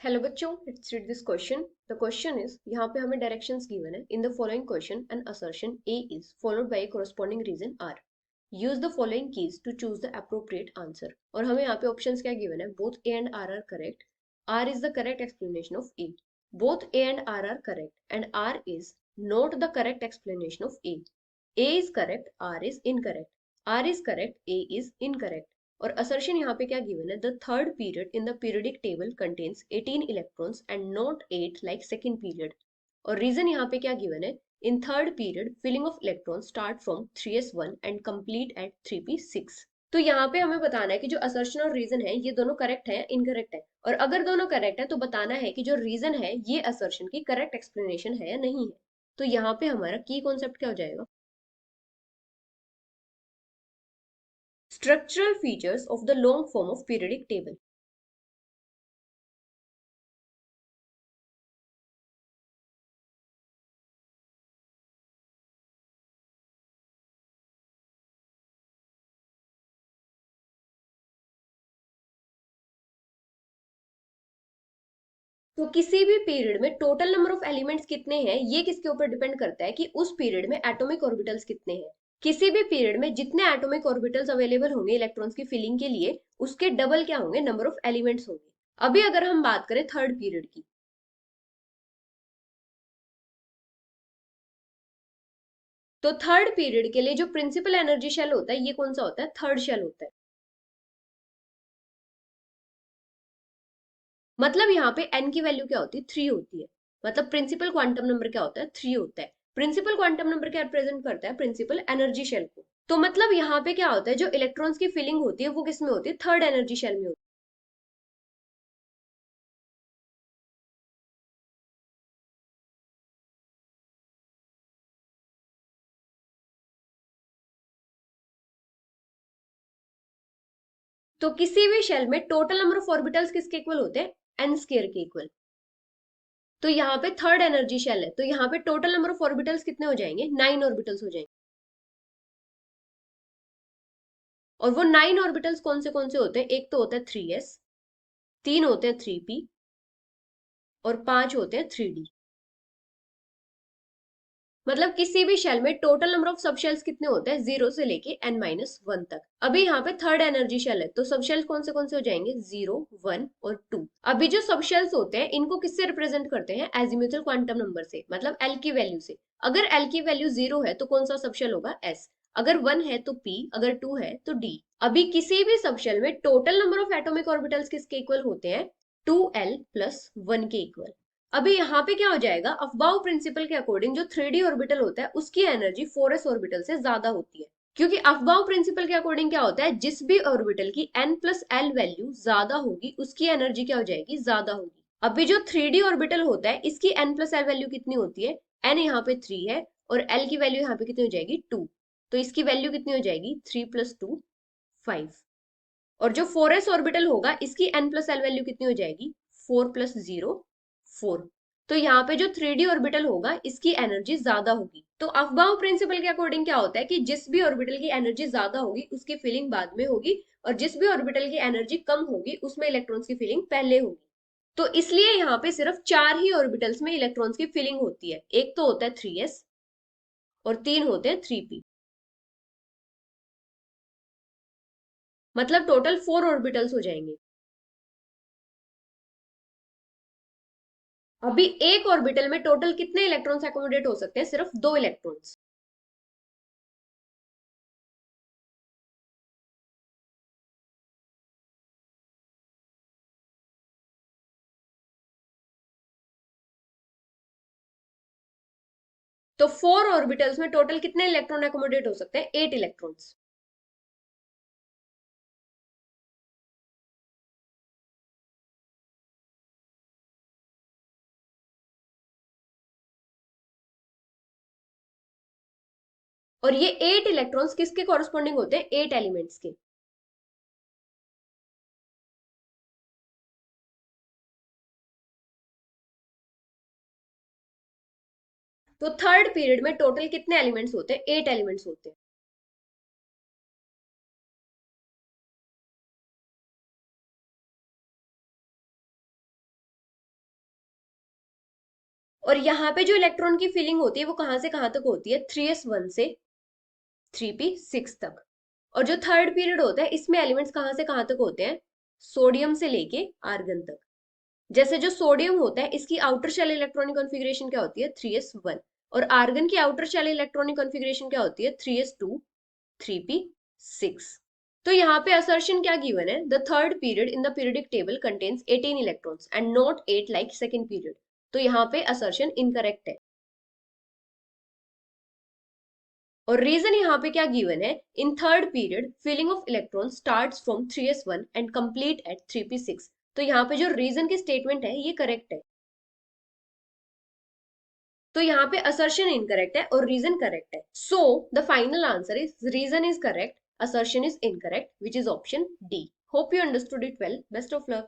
Hello बच्चों, let's read this question. The question is, यहाँ पे हमें डायरेक्शंस गिवन है। In the following question an assertion A is followed by corresponding reason R. Use the following keys to choose the appropriate answer. और हमें यहाँ पे options क्या given है? Both A and R correct. R is the correct explanation of A. Both A and R correct and R is not the correct explanation of A. A is correct, R is incorrect. R is correct, A is incorrect. और assertion यहाँ पे क्या given है? The third period in the periodic table contains 18 electrons and not 8 like second period. और reason यहाँ पे क्या given है? In third period filling of electron start from 3s1 and complete at 3p6। तो यहाँ पे हमें बताना है कि जो असर्शन और रीजन है ये दोनों करेक्ट है या इनकरेक्ट है। और अगर दोनों करेक्ट है तो बताना है कि जो रीजन है ये असर्शन की करेक्ट एक्सप्लेनेशन है या नहीं है। तो यहाँ पे हमारा की कॉन्सेप्ट क्या हो जाएगा? Structural features of the long form of periodic table. तो किसी भी पीरियड में टोटल नंबर ऑफ एलिमेंट्स कितने हैं ये किसके ऊपर डिपेंड करता है कि उस पीरियड में एटॉमिक ऑर्बिटल्स कितने हैं। किसी भी पीरियड में जितने एटॉमिक ऑर्बिटल्स अवेलेबल होंगे इलेक्ट्रॉन्स की फिलिंग के लिए, उसके डबल क्या होंगे? नंबर ऑफ एलिमेंट्स होंगे। अभी अगर हम बात करें थर्ड पीरियड की, तो थर्ड पीरियड के लिए जो प्रिंसिपल एनर्जी शेल होता है ये कौन सा होता है? थर्ड शेल होता है। मतलब यहाँ पे n की वैल्यू क्या होती है? 3 होती है। मतलब प्रिंसिपल क्वांटम नंबर क्या होता है? 3 होता है। प्रिंसिपल क्वांटम नंबर क्या रिप्रेजेंट करता है? प्रिंसिपल एनर्जी शेल को। तो मतलब यहाँ पे क्या होता है? जो इलेक्ट्रॉन्स की फिलिंग होती है वो किस में होती है? थर्ड एनर्जी शेल में होती है। तो किसी भी शेल में टोटल नंबर ऑफ ऑर्बिटल्स किसके इक्वल होते हैं? एन स्केयर के इक्वल। तो यहाँ पे थर्ड एनर्जी शेल है, तो यहाँ पे टोटल नंबर ऑफ ऑर्बिटल्स कितने हो जाएंगे? 9 ऑर्बिटल्स हो जाएंगे। और वो 9 ऑर्बिटल्स कौन से होते हैं? एक तो होता है 3s, 3 होते हैं 3p, और 5 होते हैं 3d। मतलब किसी भी शेल में टोटल नंबर ऑफ सब शेल्स कितने होते हैं? 0 से लेके n-1 तक। अभी यहाँ पे थर्ड एनर्जी शेल है, तो सब शेल्स कौन से हो जाएंगे? 0, 1 और 2। अभी जो सब शेल्स होते हैं इनको किससे रिप्रेजेंट करते हैं? एजीमुथल क्वांटम नंबर से, मतलब एल की वैल्यू से। अगर एल की वैल्यू 0 है तो कौन सा सब शेल होगा? एस। अगर 1 है तो पी, अगर 2 है तो डी। अभी किसी भी सब शेल में total number of atomic orbitals किसके इक्वल होते हैं? 2l प्लस 1 के इक्वल। अभी यहाँ पे क्या हो जाएगा? अफबाउ प्रिंसिपल के अकॉर्डिंग जो 3d ऑर्बिटल होता है उसकी एनर्जी 4s ऑर्बिटल से ज्यादा होती है। क्योंकि अफबाउ प्रिंसिपल के अकॉर्डिंग क्या होता है? जिस भी ऑर्बिटल की n प्लस एल वैल्यू ज्यादा होगी उसकी एनर्जी क्या हो जाएगी? ज्यादा होगी। अभी जो 3d ऑर्बिटल होता है इसकी n प्लस एल वैल्यू कितनी होती है? n यहाँ पे 3 है और l की वैल्यू यहाँ पे कितनी हो जाएगी? 2। तो इसकी वैल्यू कितनी हो जाएगी? 3 प्लस 2 5। और जो 4s ऑर्बिटल होगा इसकी n प्लस एल वैल्यू कितनी हो जाएगी? 4 प्लस 0 4। तो यहाँ पे जो 3d ऑर्बिटल होगा इसकी एनर्जी ज्यादा होगी। तो अफबाउ प्रिंसिपल के अकॉर्डिंग क्या होता है कि जिस भी ऑर्बिटल की एनर्जी ज्यादा होगी उसकी फिलिंग बाद में होगी, और जिस भी ऑर्बिटल की एनर्जी कम होगी उसमें इलेक्ट्रॉन्स की फिलिंग पहले होगी। तो इसलिए यहाँ पे सिर्फ 4 ही ऑर्बिटल्स में इलेक्ट्रॉन्स की फिलिंग होती है। एक तो होता है 3s और 3 होते हैं 3p। मतलब टोटल 4 ऑर्बिटल्स हो जाएंगे। अभी एक ऑर्बिटल में टोटल कितने इलेक्ट्रॉन्स अकोमोडेट हो सकते हैं? सिर्फ 2 इलेक्ट्रॉन्स। तो 4 ऑर्बिटल्स में टोटल कितने इलेक्ट्रॉन अकोमोडेट हो सकते हैं? 8 इलेक्ट्रॉन्स। और ये 8 इलेक्ट्रॉन्स किसके कॉरेस्पॉन्डिंग होते हैं? 8 एलिमेंट्स के। तो थर्ड पीरियड में टोटल कितने एलिमेंट्स होते हैं? 8 एलिमेंट्स होते हैं। और यहाँ पे जो इलेक्ट्रॉन की फिलिंग होती है वो कहां से कहां तक होती है, 3s1 से 3p6 तक। और जो थर्ड पीरियड होता है इसमें एलिमेंट्स कहां से कहां तक होते हैं, सोडियम से लेके आर्गन तक। जैसे जो सोडियम होता है इसकी आउटर शेल इलेक्ट्रॉनिक कॉन्फ़िगरेशन क्या होती है, 3s1। और आर्गन की आउटर शेल इलेक्ट्रॉनिक कॉन्फ़िगरेशन क्या होती है, 3s2 3p6। तो यहाँ पे असर्शन क्या गिवन है, the third period in the periodic table contains 18 electrons and not 8 like second period. तो यहाँ पे असर्शन इनकरेक्ट है। और रीजन यहाँ पे क्या गिवन है, in third period filling of electron starts from 3s1 and complete at 3p6। तो यहाँ पे जो रीजन की स्टेटमेंट है ये करेक्ट है। तो यहाँ पे असर्शन इनकरेक्ट है और रीजन करेक्ट है। So the final answer is reason is correct, assertion is incorrect, which is option D. Hope you understood it well. Best of luck.